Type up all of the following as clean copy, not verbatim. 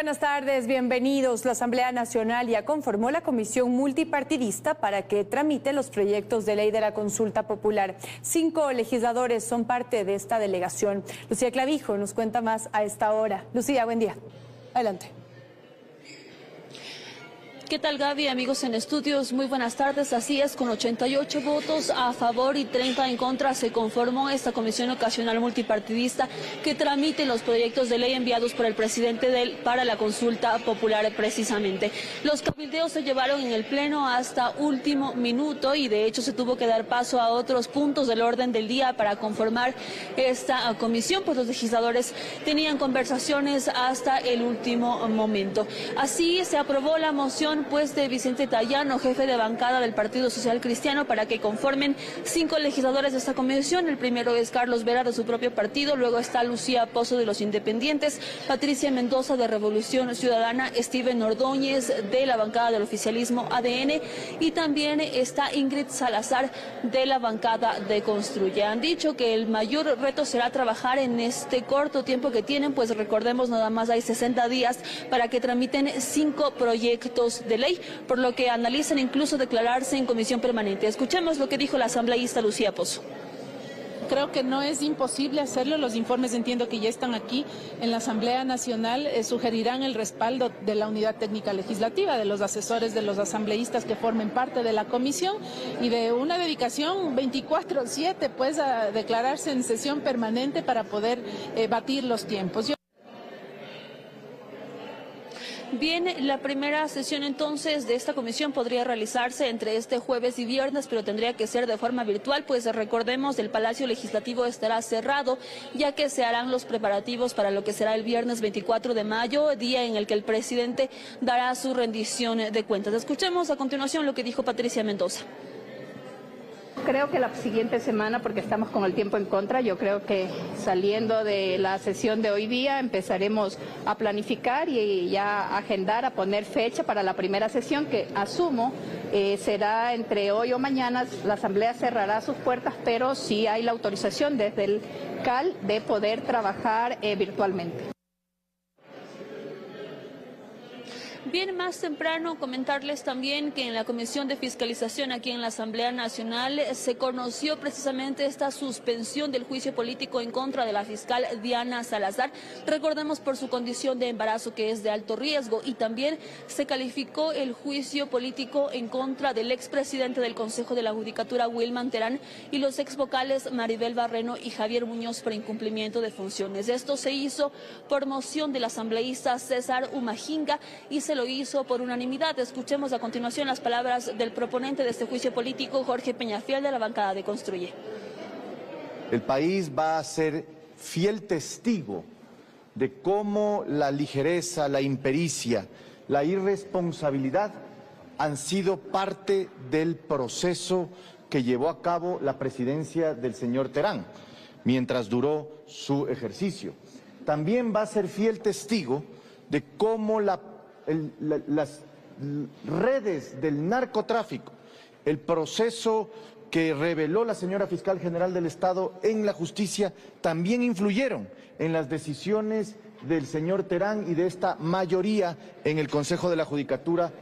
buenas tardes, bienvenidos. La Asamblea Nacional ya conformó la comisión multipartidista para que tramite los proyectos de ley de la consulta popular. 5 legisladores son parte de esta delegación. Lucía Clavijo nos cuenta más a esta hora. Lucía, buen día. Adelante. ¿Qué tal, Gaby? Amigos en estudios, muy buenas tardes. Así es, con 88 votos a favor y 30 en contra se conformó esta comisión ocasional multipartidista que tramite los proyectos de ley enviados por el presidente para la consulta popular precisamente. Los cabildeos se llevaron en el pleno hasta último minuto y de hecho se tuvo que dar paso a otros puntos del orden del día para conformar esta comisión, pues los legisladores tenían conversaciones hasta el último momento. Así se aprobó la moción de Vicente Tallano, jefe de bancada del Partido Social Cristiano, para que conformen 5 legisladores de esta comisión. El primero es Carlos Vera, de su propio partido, luego está Lucía Pozo, de los Independientes, Patricia Mendoza, de Revolución Ciudadana, Steven Ordóñez, de la bancada del oficialismo ADN, y también está Ingrid Salazar, de la bancada de Construye. Han dicho que el mayor reto será trabajar en este corto tiempo que tienen, pues recordemos, nada más hay 60 días para que tramiten 5 proyectos de ley, por lo que analizan incluso declararse en comisión permanente. Escuchemos lo que dijo la asambleísta Lucía Pozo. Creo que no es imposible hacerlo. Los informes entiendo que ya están aquí en la Asamblea Nacional. Sugerirán el respaldo de la unidad técnica legislativa, de los asesores, de los asambleístas que formen parte de la comisión y de una dedicación 24/7 pues a declararse en sesión permanente para poder batir los tiempos. Bien, la primera sesión entonces de esta comisión podría realizarse entre este jueves y viernes, pero tendría que ser de forma virtual, pues recordemos, el Palacio Legislativo estará cerrado, ya que se harán los preparativos para lo que será el viernes 24 de mayo, día en el que el presidente dará su rendición de cuentas. Escuchemos a continuación lo que dijo Patricia Mendoza. Creo que la siguiente semana, porque estamos con el tiempo en contra, yo creo que saliendo de la sesión de hoy día empezaremos a planificar y ya agendar, a poner fecha para la primera sesión, que asumo será entre hoy o mañana. La Asamblea cerrará sus puertas, pero sí hay la autorización desde el CAL de poder trabajar virtualmente. Bien, más temprano comentarles también que en la Comisión de Fiscalización aquí en la Asamblea Nacional se conoció precisamente esta suspensión del juicio político en contra de la fiscal Diana Salazar. Recordemos, por su condición de embarazo que es de alto riesgo, y también se calificó el juicio político en contra del expresidente del Consejo de la Judicatura, Wilman Terán, y los exvocales Maribel Barreno y Javier Muñoz por incumplimiento de funciones. Esto se hizo por moción del asambleísta César Umajinga y se lo hizo por unanimidad. Escuchemos a continuación las palabras del proponente de este juicio político, Jorge Peñafiel, de la bancada de Construye. El país va a ser fiel testigo de cómo la ligereza, la impericia, la irresponsabilidad han sido parte del proceso que llevó a cabo la presidencia del señor Terán mientras duró su ejercicio. También va a ser fiel testigo de cómo las redes del narcotráfico, el proceso que reveló la señora fiscal general del Estado en la justicia, también influyeron en las decisiones del señor Terán y de esta mayoría en el Consejo de la Judicatura.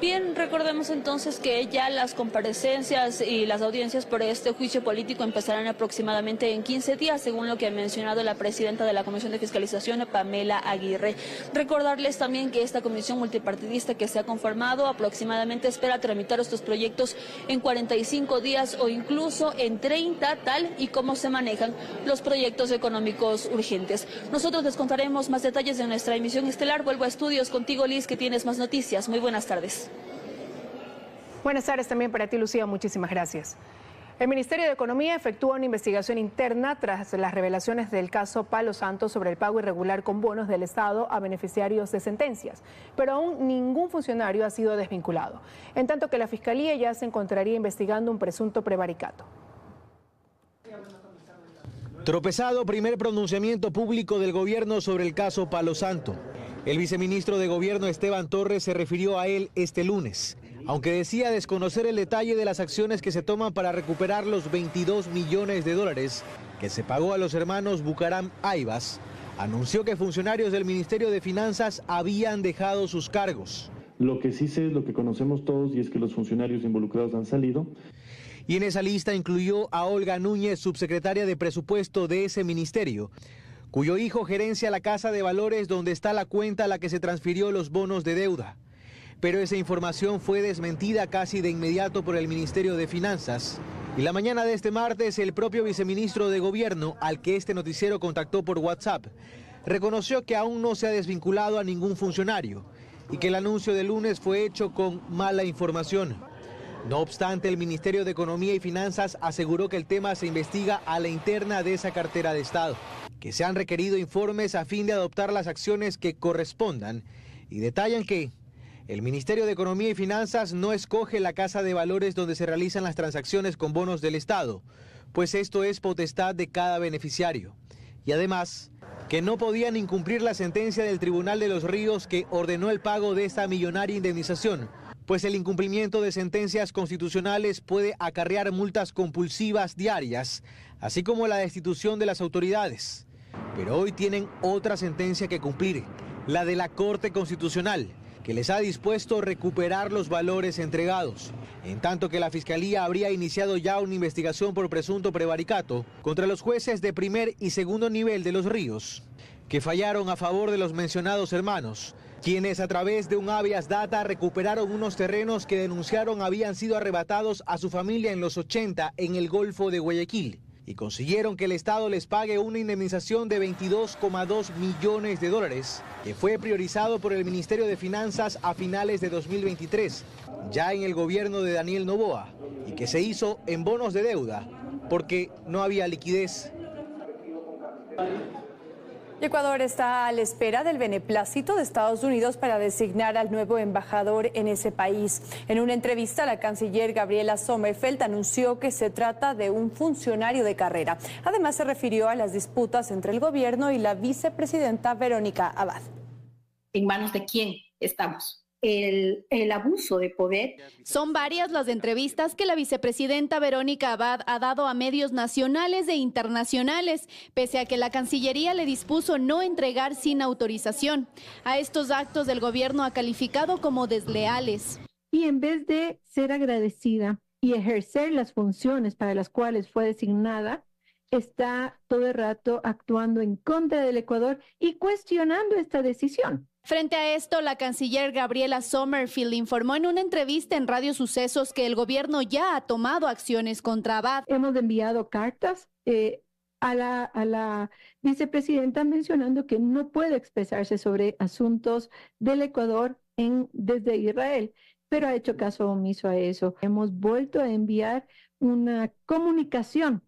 Bien, recordemos entonces que ya las comparecencias y las audiencias por este juicio político empezarán aproximadamente en 15 días, según lo que ha mencionado la presidenta de la Comisión de Fiscalización, Pamela Aguirre. Recordarles también que esta comisión multipartidista que se ha conformado aproximadamente espera tramitar estos proyectos en 45 días o incluso en 30, tal y como se manejan los proyectos económicos urgentes. Nosotros les contaremos más detalles de nuestra emisión estelar. Vuelvo a estudios contigo, Liz, que tienes más noticias. Muy buenas tardes. Buenas tardes también para ti, Lucía. Muchísimas gracias. El Ministerio de Economía efectúa una investigación interna tras las revelaciones del caso Palo Santo sobre el pago irregular con bonos del Estado a beneficiarios de sentencias, pero aún ningún funcionario ha sido desvinculado, en tanto que la Fiscalía ya se encontraría investigando un presunto prevaricato. Tropezado primer pronunciamiento público del gobierno sobre el caso Palo Santo. El viceministro de Gobierno Esteban Torres se refirió a él este lunes. Aunque decía desconocer el detalle de las acciones que se toman para recuperar los 22 millones de dólares que se pagó a los hermanos Bucaram Aivas, anunció que funcionarios del Ministerio de Finanzas habían dejado sus cargos. Lo que sí sé es lo que conocemos todos y es que los funcionarios involucrados han salido. Y en esa lista incluyó a Olga Núñez, subsecretaria de Presupuesto de ese ministerio, cuyo hijo gerencia la Casa de Valores donde está la cuenta a la que se transfirió los bonos de deuda. Pero esa información fue desmentida casi de inmediato por el Ministerio de Finanzas. Y la mañana de este martes, el propio viceministro de Gobierno, al que este noticiero contactó por WhatsApp, reconoció que aún no se ha desvinculado a ningún funcionario y que el anuncio del lunes fue hecho con mala información. No obstante, el Ministerio de Economía y Finanzas aseguró que el tema se investiga a la interna de esa cartera de Estado, que se han requerido informes a fin de adoptar las acciones que correspondan, y detallan que el Ministerio de Economía y Finanzas no escoge la casa de valores donde se realizan las transacciones con bonos del Estado, pues esto es potestad de cada beneficiario. Y además, que no podían incumplir la sentencia del Tribunal de los Ríos que ordenó el pago de esta millonaria indemnización, pues el incumplimiento de sentencias constitucionales puede acarrear multas compulsivas diarias, así como la destitución de las autoridades. Pero hoy tienen otra sentencia que cumplir, la de la Corte Constitucional, que les ha dispuesto recuperar los valores entregados, en tanto que la Fiscalía habría iniciado ya una investigación por presunto prevaricato contra los jueces de primer y segundo nivel de Los Ríos, que fallaron a favor de los mencionados hermanos, quienes a través de un habeas data recuperaron unos terrenos que denunciaron habían sido arrebatados a su familia en los 80 en el Golfo de Guayaquil, y consiguieron que el Estado les pague una indemnización de 22,2 millones de dólares, que fue priorizado por el Ministerio de Finanzas a finales de 2023, ya en el gobierno de Daniel Noboa, y que se hizo en bonos de deuda, porque no había liquidez. Ecuador está a la espera del beneplácito de Estados Unidos para designar al nuevo embajador en ese país. En una entrevista, la canciller Gabriela Sommerfeld anunció que se trata de un funcionario de carrera. Además, se refirió a las disputas entre el gobierno y la vicepresidenta Verónica Abad. ¿En manos de quién estamos? El abuso de poder. Son varias las entrevistas que la vicepresidenta Verónica Abad ha dado a medios nacionales e internacionales, pese a que la Cancillería le dispuso no entregar sin autorización. A estos actos del gobierno ha calificado como desleales. Y en vez de ser agradecida y ejercer las funciones para las cuales fue designada, está todo el rato actuando en contra del Ecuador y cuestionando esta decisión. Frente a esto, la canciller Gabriela Sommerfeld informó en una entrevista en Radio Sucesos que el gobierno ya ha tomado acciones contra Abad. Hemos enviado cartas a la vicepresidenta mencionando que no puede expresarse sobre asuntos del Ecuador desde Israel, pero ha hecho caso omiso a eso. Hemos vuelto a enviar una comunicación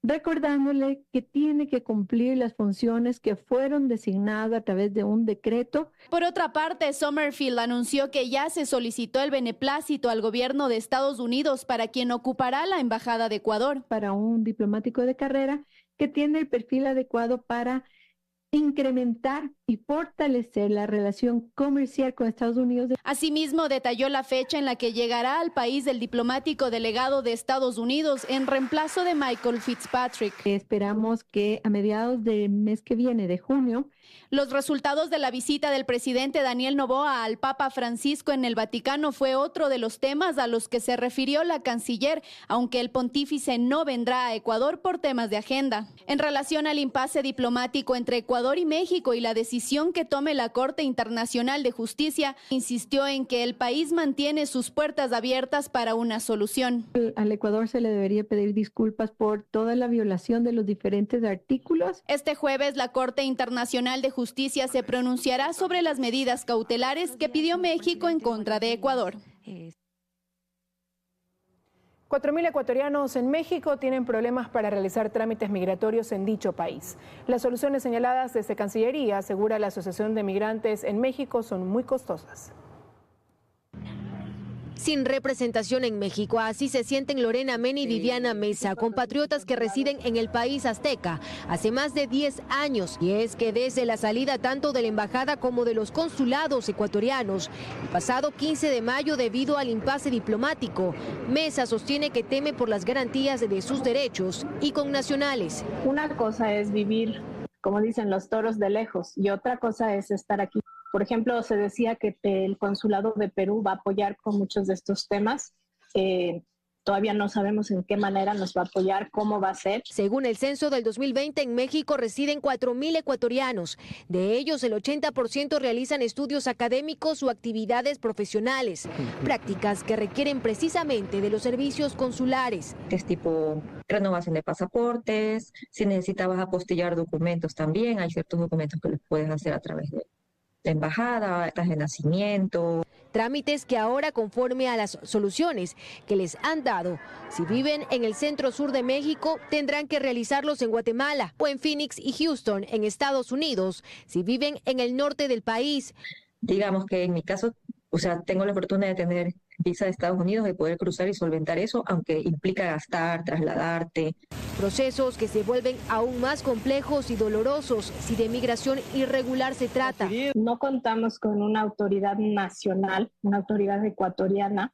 recordándole que tiene que cumplir las funciones que fueron designadas a través de un decreto. Por otra parte, Sommerfeld anunció que ya se solicitó el beneplácito al gobierno de Estados Unidos para quien ocupará la embajada de Ecuador. Para un diplomático de carrera que tiene el perfil adecuado para incrementar y fortalecer la relación comercial con Estados Unidos. Asimismo, detalló la fecha en la que llegará al país el diplomático delegado de Estados Unidos en reemplazo de Michael Fitzpatrick. Esperamos que a mediados del mes que viene, de junio, los resultados de la visita del presidente Daniel Noboa al Papa Francisco en el Vaticano fue otro de los temas a los que se refirió la canciller, aunque el pontífice no vendrá a Ecuador por temas de agenda. En relación al impasse diplomático entre Ecuador y México y la decisión que tome la Corte Internacional de Justicia, insistió en que el país mantiene sus puertas abiertas para una solución. Al Ecuador se le debería pedir disculpas por toda la violación de los diferentes artículos. Este jueves, la Corte Internacional de Justicia se pronunciará sobre las medidas cautelares que pidió México en contra de Ecuador. 4.000 ecuatorianos en México tienen problemas para realizar trámites migratorios en dicho país. Las soluciones señaladas desde Cancillería, asegura la Asociación de Migrantes en México, son muy costosas. Sin representación en México, así se sienten Lorena Mena y Viviana Mesa, compatriotas que residen en el país azteca hace más de 10 años. Y es que desde la salida tanto de la embajada como de los consulados ecuatorianos, el pasado 15 de mayo debido al impasse diplomático, Mesa sostiene que teme por las garantías de sus derechos y connacionales. Una cosa es vivir como dicen, los toros de lejos, y otra cosa es estar aquí. Por ejemplo, se decía que el consulado de Perú va a apoyar con muchos de estos temas. Todavía no sabemos en qué manera nos va a apoyar, cómo va a ser. Según el censo del 2020, en México residen 4.000 ecuatorianos. De ellos, el 80% realizan estudios académicos o actividades profesionales, prácticas que requieren precisamente de los servicios consulares. Es tipo renovación de pasaportes, si necesitabas apostillar documentos también, hay ciertos documentos que los puedes hacer a través de la embajada, actas de nacimiento. Trámites que ahora, conforme a las soluciones que les han dado, si viven en el centro sur de México, tendrán que realizarlos en Guatemala o en Phoenix y Houston, en Estados Unidos, si viven en el norte del país. Digamos que en mi caso, tengo la fortuna de tener visa de Estados Unidos, de poder cruzar y solventar eso, aunque implica gastar, trasladarte. Procesos que se vuelven aún más complejos y dolorosos si de migración irregular se trata. No contamos con una autoridad nacional, una autoridad ecuatoriana,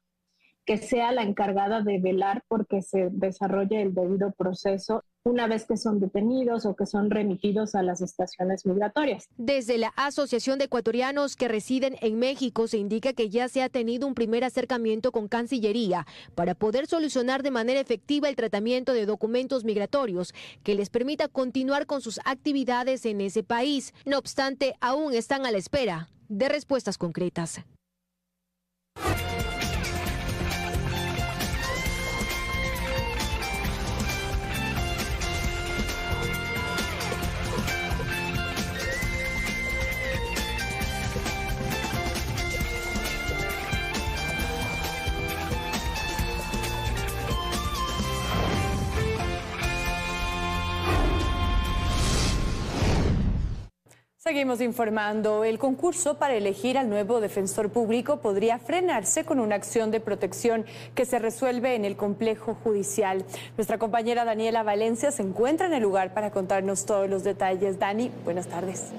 que sea la encargada de velar porque se desarrolle el debido proceso una vez que son detenidos o que son remitidos a las estaciones migratorias. Desde la Asociación de Ecuatorianos que residen en México se indica que ya se ha tenido un primer acercamiento con Cancillería para poder solucionar de manera efectiva el tratamiento de documentos migratorios que les permita continuar con sus actividades en ese país. No obstante, aún están a la espera de respuestas concretas. Seguimos informando. El concurso para elegir al nuevo defensor público podría frenarse con una acción de protección que se resuelve en el complejo judicial. Nuestra compañera Daniela Valencia se encuentra en el lugar para contarnos todos los detalles. Dani, buenas tardes.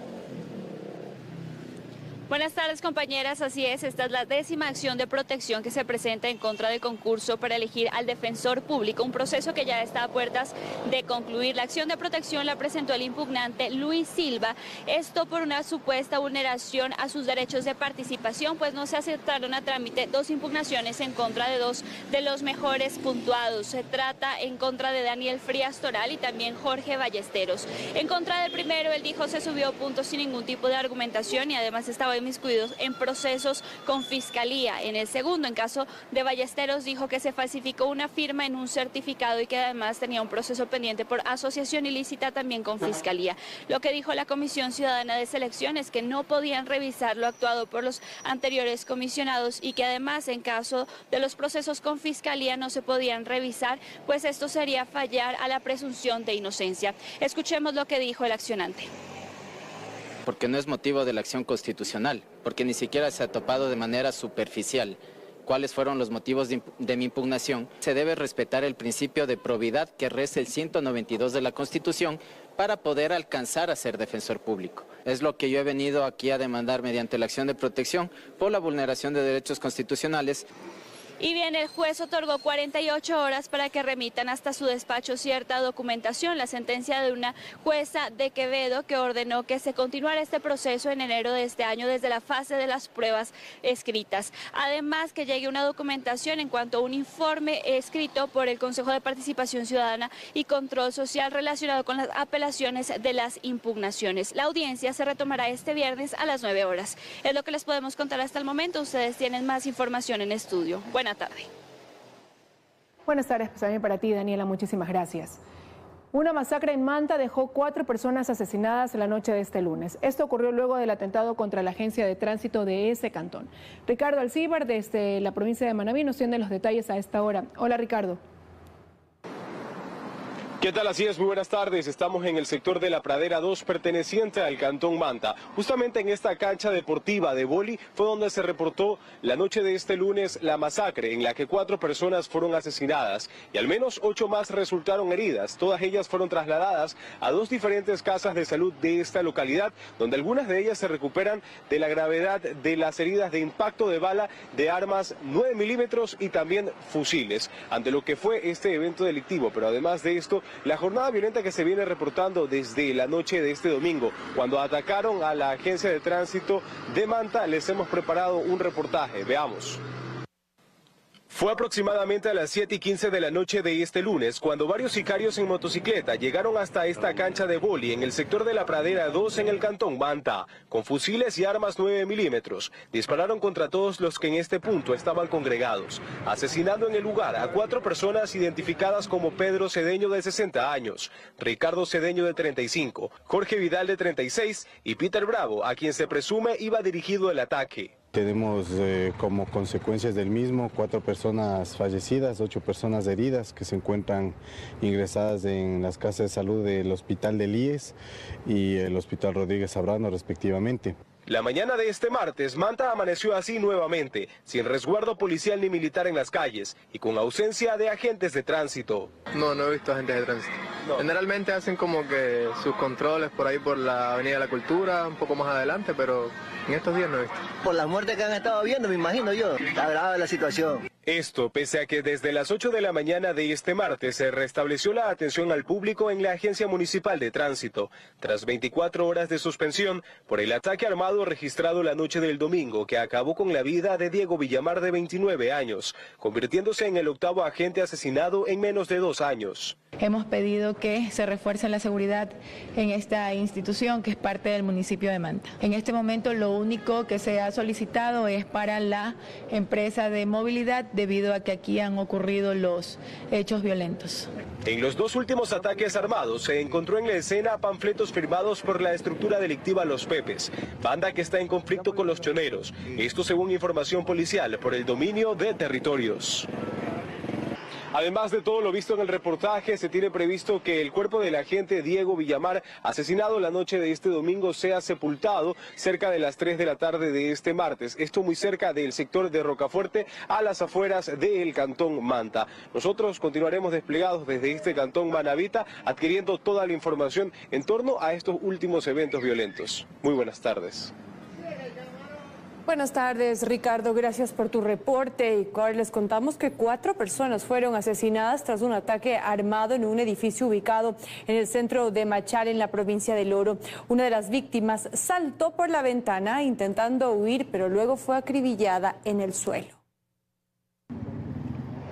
Buenas tardes, compañeras. Así es, esta es la 10ª acción de protección que se presenta en contra del concurso para elegir al defensor público, un proceso que ya está a puertas de concluir. La acción de protección la presentó el impugnante Luis Silva, esto por una supuesta vulneración a sus derechos de participación, pues no se aceptaron a trámite 2 impugnaciones en contra de 2 de los mejores puntuados. Se trata en contra de Daniel Frías Toral y también Jorge Ballesteros. En contra del primero, él dijo se subió puntos sin ningún tipo de argumentación y además estaba inmiscuidos en procesos con fiscalía. En el segundo, en caso de Ballesteros, dijo que se falsificó una firma en un certificado y que además tenía un proceso pendiente por asociación ilícita también con fiscalía. Lo que dijo la Comisión Ciudadana de Selección es que no podían revisar lo actuado por los anteriores comisionados y que además en caso de los procesos con fiscalía no se podían revisar, pues esto sería fallar a la presunción de inocencia. Escuchemos lo que dijo el accionante. Porque no es motivo de la acción constitucional, porque ni siquiera se ha topado de manera superficial cuáles fueron los motivos de mi impugnación. Se debe respetar el principio de probidad que reza el 192 de la Constitución para poder alcanzar a ser defensor público. Es lo que yo he venido aquí a demandar mediante la acción de protección por la vulneración de derechos constitucionales. Y bien, el juez otorgó 48 horas para que remitan hasta su despacho cierta documentación. La sentencia de una jueza de Quevedo que ordenó que se continuara este proceso en enero de este año desde la fase de las pruebas escritas. Además, que llegue una documentación en cuanto a un informe escrito por el Consejo de Participación Ciudadana y Control Social relacionado con las apelaciones de las impugnaciones. La audiencia se retomará este viernes a las 9 horas. Es lo que les podemos contar hasta el momento. Ustedes tienen más información en estudio. Buenas tardes. Buenas tardes, pues también para ti, Daniela, muchísimas gracias. Una masacre en Manta dejó 4 personas asesinadas la noche de este lunes. Esto ocurrió luego del atentado contra la agencia de tránsito de ese cantón. Ricardo Alcíbar, desde la provincia de Manabí, nos tiene los detalles a esta hora. Hola, Ricardo. ¿Qué tal? Así es, muy buenas tardes. Estamos en el sector de la Pradera 2, perteneciente al Cantón Manta. Justamente en esta cancha deportiva de vóley fue donde se reportó la noche de este lunes la masacre, en la que 4 personas fueron asesinadas y al menos 8 más resultaron heridas. Todas ellas fueron trasladadas a 2 diferentes casas de salud de esta localidad, donde algunas de ellas se recuperan de la gravedad de las heridas de impacto de bala de armas 9 milímetros y también fusiles, ante lo que fue este evento delictivo. Pero además de esto, la jornada violenta que se viene reportando desde la noche de este domingo, cuando atacaron a la agencia de tránsito de Manta. Les hemos preparado un reportaje, veamos. Fue aproximadamente a las 7:15 de la noche de este lunes cuando varios sicarios en motocicleta llegaron hasta esta cancha de vóley en el sector de la Pradera 2 en el cantón Manta. Con fusiles y armas 9 milímetros, dispararon contra todos los que en este punto estaban congregados, asesinando en el lugar a 4 personas identificadas como Pedro Cedeño de 60 años, Ricardo Cedeño de 35, Jorge Vidal de 36 y Peter Bravo, a quien se presume iba dirigido el ataque. Tenemos como consecuencias del mismo 4 personas fallecidas, 8 personas heridas que se encuentran ingresadas en las casas de salud del Hospital del IES y el Hospital Rodríguez Abrano respectivamente. La mañana de este martes, Manta amaneció así nuevamente, sin resguardo policial ni militar en las calles y con ausencia de agentes de tránsito. No he visto agentes de tránsito. No. Generalmente hacen como que sus controles por ahí por la Avenida de la Cultura, un poco más adelante, pero en estos días no he visto. Por las muertes que han estado viendo, me imagino yo, está grave la situación. Esto pese a que desde las 8 de la mañana de este martes se restableció la atención al público en la Agencia Municipal de Tránsito, tras 24 horas de suspensión por el ataque armado registrado la noche del domingo que acabó con la vida de Diego Villamar de 29 años, convirtiéndose en el 8º agente asesinado en menos de 2 años. Hemos pedido que se refuerce la seguridad en esta institución que es parte del municipio de Manta. En este momento lo único que se ha solicitado es para la empresa de movilidad debido a que aquí han ocurrido los hechos violentos. En los 2 últimos ataques armados se encontró en la escena panfletos firmados por la estructura delictiva Los Pepes, banda que está en conflicto con los choneros, esto según información policial por el dominio de territorios. Además de todo lo visto en el reportaje, se tiene previsto que el cuerpo del agente Diego Villamar, asesinado la noche de este domingo, sea sepultado cerca de las 3 de la tarde de este martes. Esto muy cerca del sector de Rocafuerte, a las afueras del cantón Manta. Nosotros continuaremos desplegados desde este cantón Manabita, adquiriendo toda la información en torno a estos últimos eventos violentos. Muy buenas tardes. Buenas tardes, Ricardo. Gracias por tu reporte. Y ahora les contamos que 4 personas fueron asesinadas tras un ataque armado en un edificio ubicado en el centro de Machala, en la provincia del Oro. Una de las víctimas saltó por la ventana intentando huir, pero luego fue acribillada en el suelo.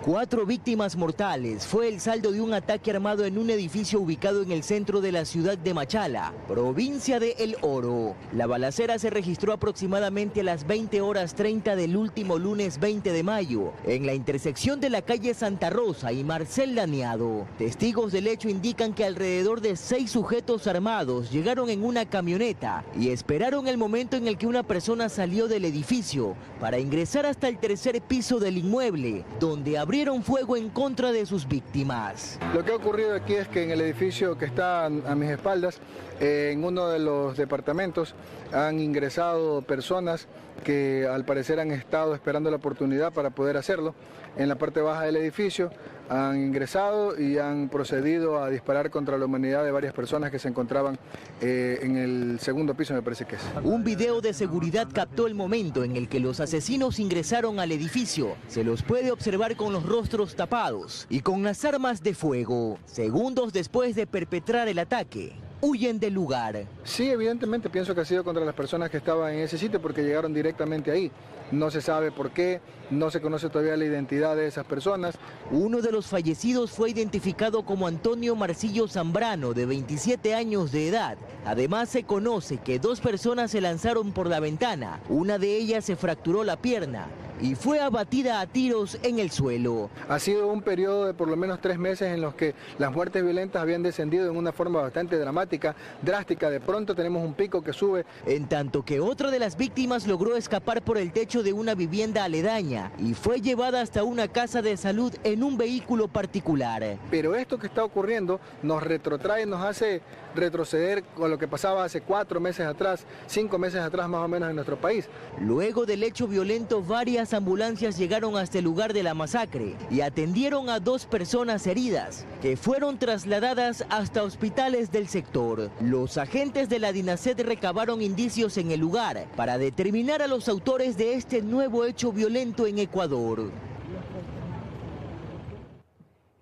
4 víctimas mortales fue el saldo de un ataque armado en un edificio ubicado en el centro de la ciudad de Machala, provincia de El Oro. La balacera se registró aproximadamente a las 20:30 del último lunes 20 de mayo, en la intersección de la calle Santa Rosa y Marcel Dañado. Testigos del hecho indican que alrededor de 6 sujetos armados llegaron en una camioneta y esperaron el momento en el que una persona salió del edificio para ingresar hasta el 3er piso del inmueble, donde abrieron fuego en contra de sus víctimas. Lo que ha ocurrido aquí es que en el edificio que está a mis espaldas, en uno de los departamentos, han ingresado personas que al parecer han estado esperando la oportunidad para poder hacerlo. En la parte baja del edificio han ingresado y han procedido a disparar contra la humanidad de varias personas que se encontraban en el 2º piso, me parece que es. Un video de seguridad captó el momento en el que los asesinos ingresaron al edificio. Se los puede observar con los rostros tapados y con las armas de fuego. Segundos después de perpetrar el ataque, huyen del lugar. Sí, evidentemente pienso que ha sido contra las personas que estaban en ese sitio porque llegaron directamente ahí. No se sabe por qué, no se conoce todavía la identidad de esas personas. Uno de los fallecidos fue identificado como Antonio Marcillo Zambrano, de 27 años de edad. Además, se conoce que 2 personas se lanzaron por la ventana. Una de ellas se fracturó la pierna y fue abatida a tiros en el suelo. Ha sido un periodo de por lo menos 3 meses en los que las muertes violentas habían descendido en una forma bastante dramática, drástica. De pronto tenemos un pico que sube. En tanto que otra de las víctimas logró escapar por el techo de una vivienda aledaña y fue llevada hasta una casa de salud en un vehículo particular. Pero esto que está ocurriendo nos retrotrae, nos hace retroceder con lo que pasaba hace 4 meses atrás, 5 meses atrás más o menos en nuestro país. Luego del hecho violento, varias ambulancias llegaron hasta el lugar de la masacre y atendieron a 2 personas heridas, que fueron trasladadas hasta hospitales del sector. Los agentes de la DINASED recabaron indicios en el lugar para determinar a los autores de este nuevo hecho violento en Ecuador.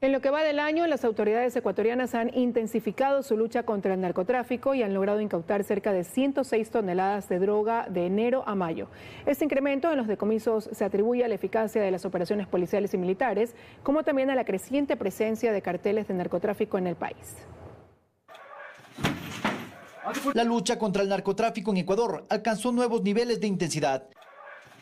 En lo que va del año, las autoridades ecuatorianas han intensificado su lucha contra el narcotráfico y han logrado incautar cerca de 106 toneladas de droga de enero a mayo. Este incremento en los decomisos se atribuye a la eficacia de las operaciones policiales y militares, como también a la creciente presencia de carteles de narcotráfico en el país. La lucha contra el narcotráfico en Ecuador alcanzó nuevos niveles de intensidad.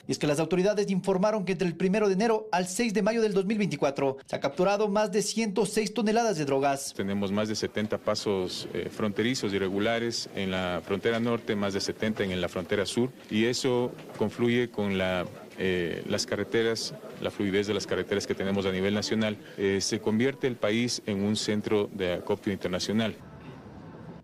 Y es que las autoridades informaron que entre el 1 de enero al 6 de mayo del 2024 se ha capturado más de 106 toneladas de drogas. Tenemos más de 70 pasos fronterizos irregulares en la frontera norte, más de 70 en la frontera sur, y eso confluye con las carreteras, la fluidez de las carreteras que tenemos a nivel nacional. Se convierte el país en un centro de acopio internacional.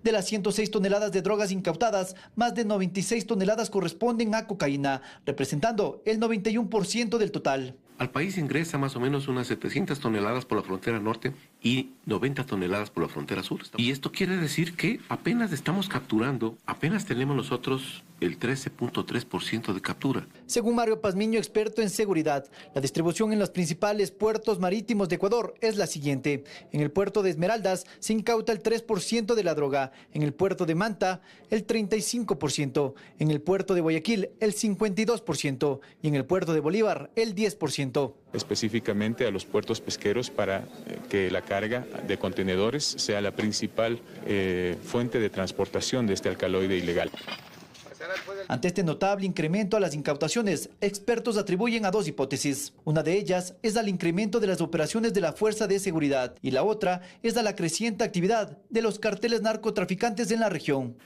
De las 106 toneladas de drogas incautadas, más de 96 toneladas corresponden a cocaína, representando el 91% del total. Al país ingresa más o menos unas 700 toneladas por la frontera norte y 90 toneladas por la frontera sur. Y esto quiere decir que apenas estamos capturando, apenas tenemos nosotros el 13.3% de captura. Según Mario Pazmiño, experto en seguridad, la distribución en los principales puertos marítimos de Ecuador es la siguiente. En el puerto de Esmeraldas se incauta el 3% de la droga, en el puerto de Manta el 35%, en el puerto de Guayaquil el 52% y en el puerto de Bolívar el 10%. Específicamente a los puertos pesqueros para que la carga de contenedores sea la principal fuente de transportación de este alcaloide ilegal. Ante este notable incremento a las incautaciones, expertos atribuyen a dos hipótesis. Una de ellas es al incremento de las operaciones de la Fuerza de Seguridad y la otra es a la creciente actividad de los carteles narcotraficantes en la región.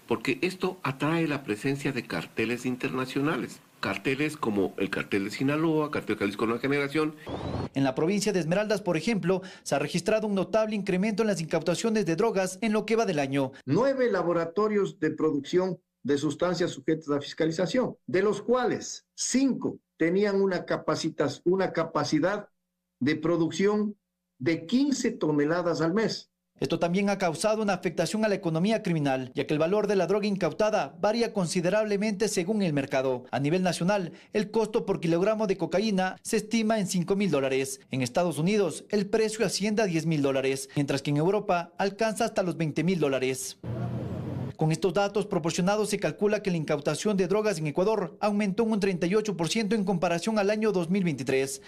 Porque esto atrae la presencia de carteles internacionales. Carteles como el cartel de Sinaloa, cartel Jalisco Nueva Generación. En la provincia de Esmeraldas, por ejemplo, se ha registrado un notable incremento en las incautaciones de drogas en lo que va del año. 9 laboratorios de producción de sustancias sujetas a fiscalización, de los cuales 5 tenían una capacidad de producción de 15 toneladas al mes. Esto también ha causado una afectación a la economía criminal, ya que el valor de la droga incautada varía considerablemente según el mercado. A nivel nacional, el costo por kilogramo de cocaína se estima en $5.000. En Estados Unidos, el precio asciende a $10.000, mientras que en Europa alcanza hasta los $20.000. Con estos datos proporcionados se calcula que la incautación de drogas en Ecuador aumentó un 38% en comparación al año 2023.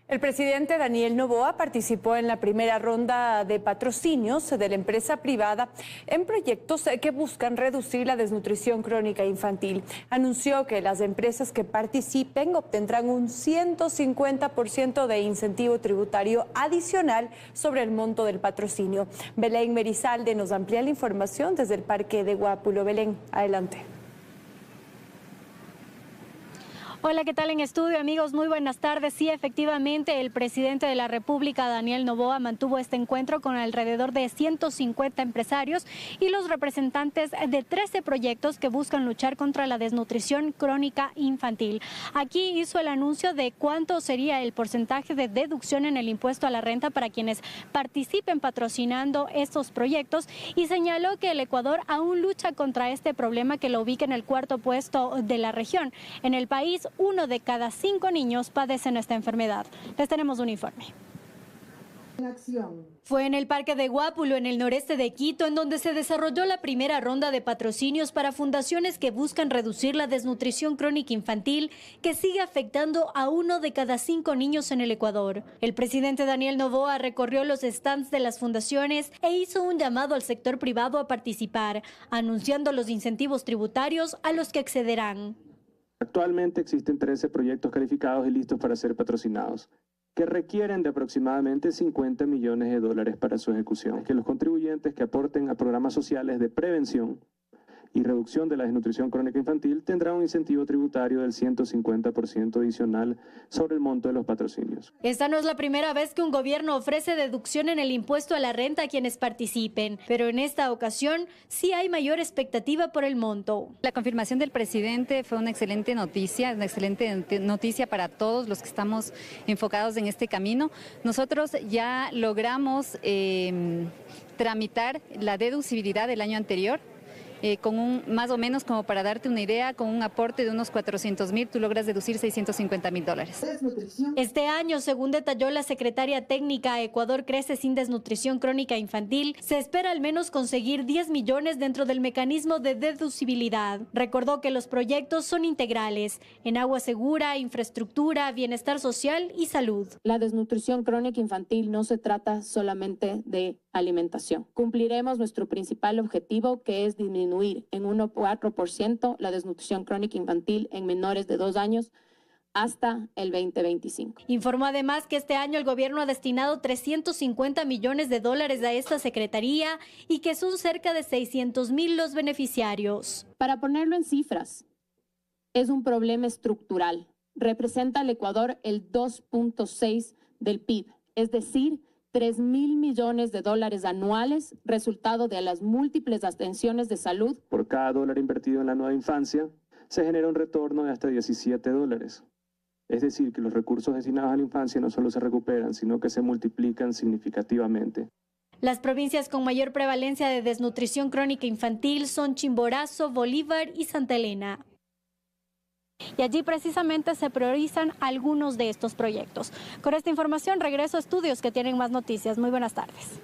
El presidente Daniel Noboa participó en la primera ronda de patrocinios de la empresa privada en proyectos que buscan reducir la desnutrición crónica infantil. Anunció que las empresas que participen obtendrán un 150% de incentivo tributario adicional sobre el monto del patrocinio. Belén Merizalde nos amplía la información desde el Parque de Guápulo. Belén, adelante. Hola, ¿qué tal en estudio, amigos? Muy buenas tardes. Sí, efectivamente, el presidente de la República, Daniel Noboa, mantuvo este encuentro con alrededor de 150 empresarios y los representantes de 13 proyectos que buscan luchar contra la desnutrición crónica infantil. Aquí hizo el anuncio de cuánto sería el porcentaje de deducción en el impuesto a la renta para quienes participen patrocinando estos proyectos y señaló que el Ecuador aún lucha contra este problema que lo ubica en el 4º puesto de la región. En el país, 1 de cada 5 niños padecen esta enfermedad. Les tenemos un informe. Fue en el Parque de Guápulo, en el noreste de Quito, en donde se desarrolló la primera ronda de patrocinios para fundaciones que buscan reducir la desnutrición crónica infantil que sigue afectando a 1 de cada 5 niños en el Ecuador. El presidente Daniel Noboa recorrió los stands de las fundaciones e hizo un llamado al sector privado a participar, anunciando los incentivos tributarios a los que accederán. Actualmente existen 13 proyectos calificados y listos para ser patrocinados, que requieren de aproximadamente $50 millones para su ejecución. Que los contribuyentes que aporten a programas sociales de prevención y reducción de la desnutrición crónica infantil tendrán un incentivo tributario del 150% adicional sobre el monto de los patrocinios. Esta no es la primera vez que un gobierno ofrece deducción en el impuesto a la renta a quienes participen, pero en esta ocasión sí hay mayor expectativa por el monto. La confirmación del presidente fue una excelente noticia para todos los que estamos enfocados en este camino. Nosotros ya logramos tramitar la deducibilidad del año anterior. con más o menos, como para darte una idea, con un aporte de unos 400.000, tú logras deducir $650.000. Este año, según detalló la secretaria técnica, Ecuador crece sin desnutrición crónica infantil. Se espera al menos conseguir 10 millones dentro del mecanismo de deducibilidad. Recordó que los proyectos son integrales en agua segura, infraestructura, bienestar social y salud. La desnutrición crónica infantil no se trata solamente de alimentación. Cumpliremos nuestro principal objetivo, que es disminuir en 1,4% la desnutrición crónica infantil en menores de 2 años hasta el 2025. Informó además que este año el gobierno ha destinado $350 millones a esta secretaría y que son cerca de 600.000 los beneficiarios. Para ponerlo en cifras, es un problema estructural. Representa al Ecuador el 2.6% del PIB, es decir, $3.000 millones anuales, resultado de las múltiples atenciones de salud. Por cada dólar invertido en la nueva infancia, se genera un retorno de hasta $17. Es decir, que los recursos destinados a la infancia no solo se recuperan, sino que se multiplican significativamente. Las provincias con mayor prevalencia de desnutrición crónica infantil son Chimborazo, Bolívar y Santa Elena. Y allí precisamente se priorizan algunos de estos proyectos. Con esta información regreso a estudios que tienen más noticias. Muy buenas tardes.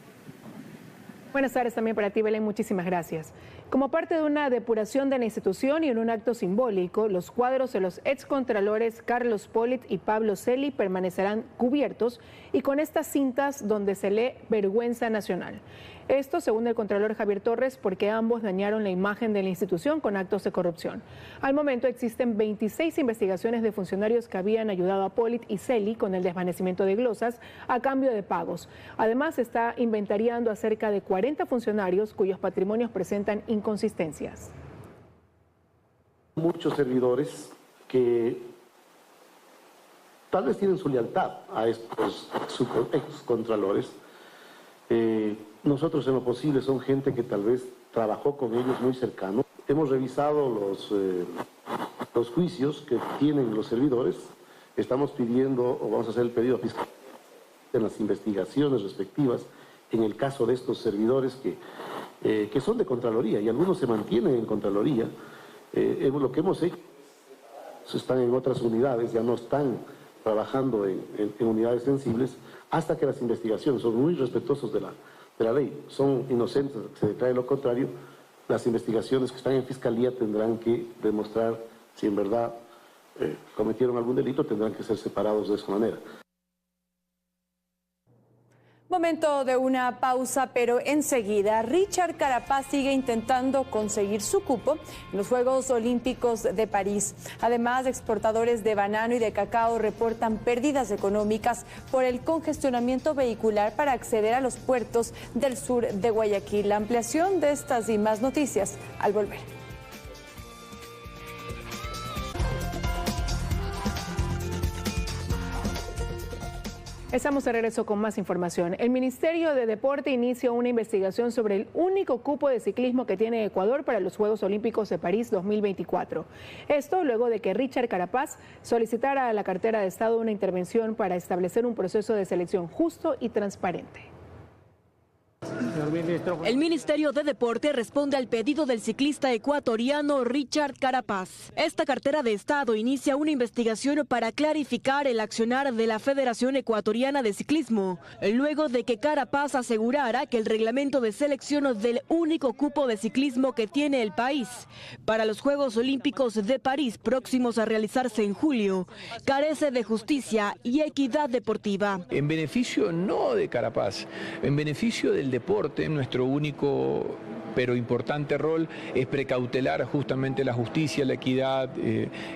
Buenas tardes también para ti, Belén. Muchísimas gracias. Como parte de una depuración de la institución y en un acto simbólico, los cuadros de los excontralores Carlos Polit y Pablo Celi permanecerán cubiertos y con estas cintas donde se lee Vergüenza Nacional. Esto, según el contralor Javier Torres, porque ambos dañaron la imagen de la institución con actos de corrupción. Al momento existen 26 investigaciones de funcionarios que habían ayudado a Polit y Celi con el desvanecimiento de glosas a cambio de pagos. Además, se está inventariando a cerca de 40 funcionarios cuyos patrimonios presentan inconsistencias. Muchos servidores que tal vez tienen su lealtad a estos excontralores. Nosotros, en lo posible, son gente que tal vez trabajó con ellos muy cercano. Hemos revisado los juicios que tienen los servidores. Estamos pidiendo, o vamos a hacer el pedido fiscal en las investigaciones respectivas en el caso de estos servidores que son de Contraloría, y algunos se mantienen en Contraloría. Lo que hemos hecho, están en otras unidades, ya no están trabajando en unidades sensibles, hasta que las investigaciones son muy respetuosos de la ley, son inocentes, se declare lo contrario, las investigaciones que están en Fiscalía tendrán que demostrar si en verdad cometieron algún delito, tendrán que ser separados de esa manera. Momento de una pausa, pero enseguida Richard Carapaz sigue intentando conseguir su cupo en los Juegos Olímpicos de París. Además, exportadores de banano y de cacao reportan pérdidas económicas por el congestionamiento vehicular para acceder a los puertos del sur de Guayaquil. La ampliación de estas y más noticias al volver. Estamos de regreso con más información. El Ministerio de Deporte inicia una investigación sobre el único cupo de ciclismo que tiene Ecuador para los Juegos Olímpicos de París 2024. Esto luego de que Richard Carapaz solicitara a la cartera de Estado una intervención para establecer un proceso de selección justo y transparente. El Ministerio de Deporte responde al pedido del ciclista ecuatoriano Richard Carapaz. Esta cartera de Estado inicia una investigación para clarificar el accionar de la Federación Ecuatoriana de Ciclismo, luego de que Carapaz asegurara que el reglamento de selección del único cupo de ciclismo que tiene el país para los Juegos Olímpicos de París próximos a realizarse en julio carece de justicia y equidad deportiva. En beneficio no de Carapaz, en beneficio del deporte, nuestro único pero importante rol es precautelar justamente la justicia, la equidad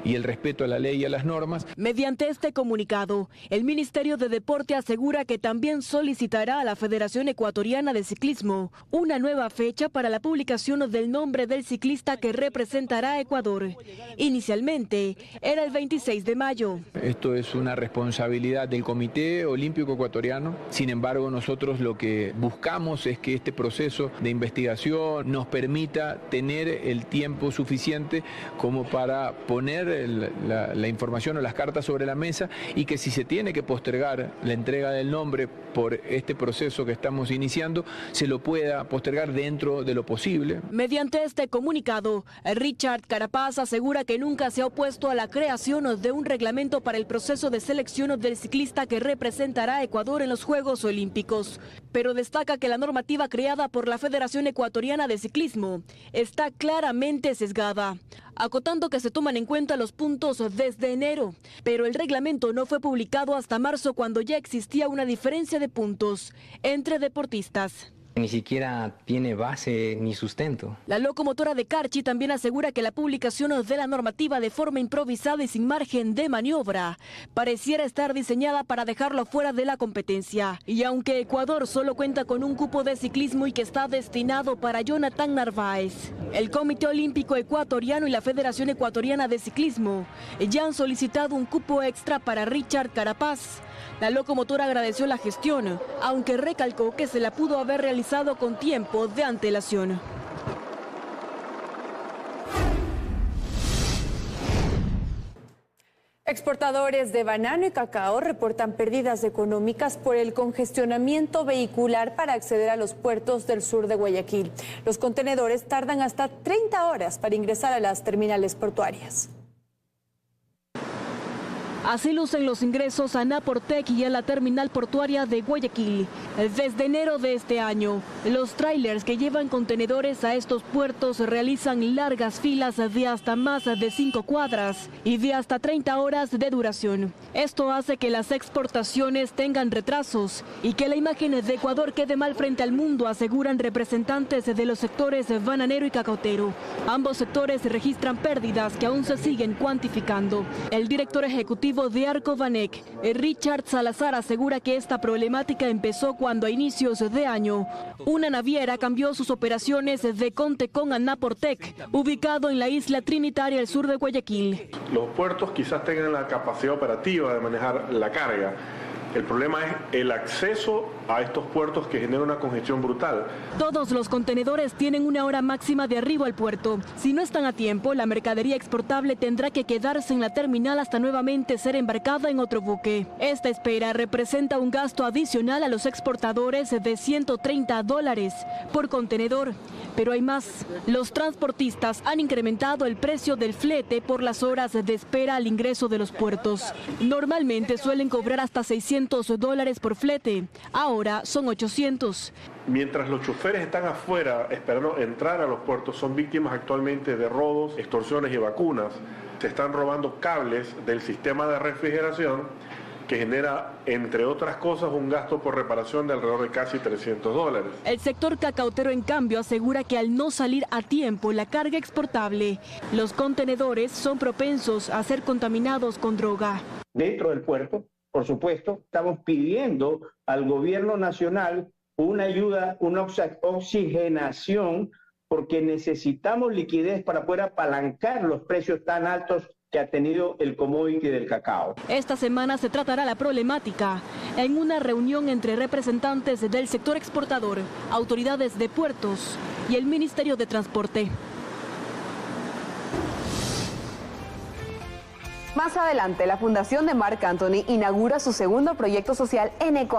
y el respeto a la ley y a las normas. Mediante este comunicado, el Ministerio de Deporte asegura que también solicitará a la Federación Ecuatoriana de Ciclismo una nueva fecha para la publicación del nombre del ciclista que representará a Ecuador. Inicialmente era el 26 de mayo. Esto es una responsabilidad del Comité Olímpico Ecuatoriano. Sin embargo, nosotros lo que buscamos es que este proceso de investigación eso nos permita tener el tiempo suficiente como para poner la información o las cartas sobre la mesa, y que si se tiene que postergar la entrega del nombre por este proceso que estamos iniciando, se lo pueda postergar dentro de lo posible. Mediante este comunicado, Richard Carapaz asegura que nunca se ha opuesto a la creación de un reglamento para el proceso de selección del ciclista que representará a Ecuador en los Juegos Olímpicos, pero destaca que la normativa creada por la Federación Ecuatoriana de Ciclismo está claramente sesgada, acotando que se toman en cuenta los puntos desde enero, pero el reglamento no fue publicado hasta marzo, cuando ya existía una diferencia de puntos entre deportistas. Ni siquiera tiene base ni sustento. La locomotora de Carchi también asegura que la publicación de la normativa de forma improvisada y sin margen de maniobra pareciera estar diseñada para dejarlo fuera de la competencia. Y aunque Ecuador solo cuenta con un cupo de ciclismo y que está destinado para Jonathan Narváez, el Comité Olímpico Ecuatoriano y la Federación Ecuatoriana de Ciclismo ya han solicitado un cupo extra para Richard Carapaz. La locomotora agradeció la gestión, aunque recalcó que se la pudo haber realizado con tiempo de antelación. Exportadores de banano y cacao reportan pérdidas económicas por el congestionamiento vehicular para acceder a los puertos del sur de Guayaquil. Los contenedores tardan hasta 30 horas para ingresar a las terminales portuarias. Así lucen los ingresos a Naportec y a la terminal portuaria de Guayaquil. Desde enero de este año, los trailers que llevan contenedores a estos puertos realizan largas filas de hasta más de 5 cuadras y de hasta 30 horas de duración. Esto hace que las exportaciones tengan retrasos y que la imagen de Ecuador quede mal frente al mundo, aseguran representantes de los sectores bananero y cacautero. Ambos sectores registran pérdidas que aún se siguen cuantificando. El director ejecutivo de Arcobanec, Richard Salazar, asegura que esta problemática empezó cuando a inicios de año una naviera cambió sus operaciones de Contecón a Naportec, ubicado en la isla Trinitaria al sur de Guayaquil. Los puertos quizás tengan la capacidad operativa de manejar la carga. El problema es el acceso a estos puertos, que genera una congestión brutal. Todos los contenedores tienen una hora máxima de arribo al puerto. Si no están a tiempo, la mercadería exportable tendrá que quedarse en la terminal hasta nuevamente ser embarcada en otro buque. Esta espera representa un gasto adicional a los exportadores de $130 por contenedor. Pero hay más. Los transportistas han incrementado el precio del flete por las horas de espera al ingreso de los puertos. Normalmente suelen cobrar hasta $600 por flete. Ahora son 800. Mientras los choferes están afuera esperando entrar a los puertos, son víctimas actualmente de robos, extorsiones y vacunas. Se están robando cables del sistema de refrigeración, que genera, entre otras cosas, un gasto por reparación de alrededor de casi $300. El sector cacautero, en cambio, asegura que al no salir a tiempo la carga exportable, los contenedores son propensos a ser contaminados con droga. Dentro del puerto, por supuesto, estamos pidiendo al gobierno nacional una ayuda, una oxigenación, porque necesitamos liquidez para poder apalancar los precios tan altos que ha tenido el commodity del cacao. Esta semana se tratará la problemática en una reunión entre representantes del sector exportador, autoridades de puertos y el Ministerio de Transporte. Más adelante, la Fundación de Marc Anthony inaugura su segundo proyecto social en Ecuador.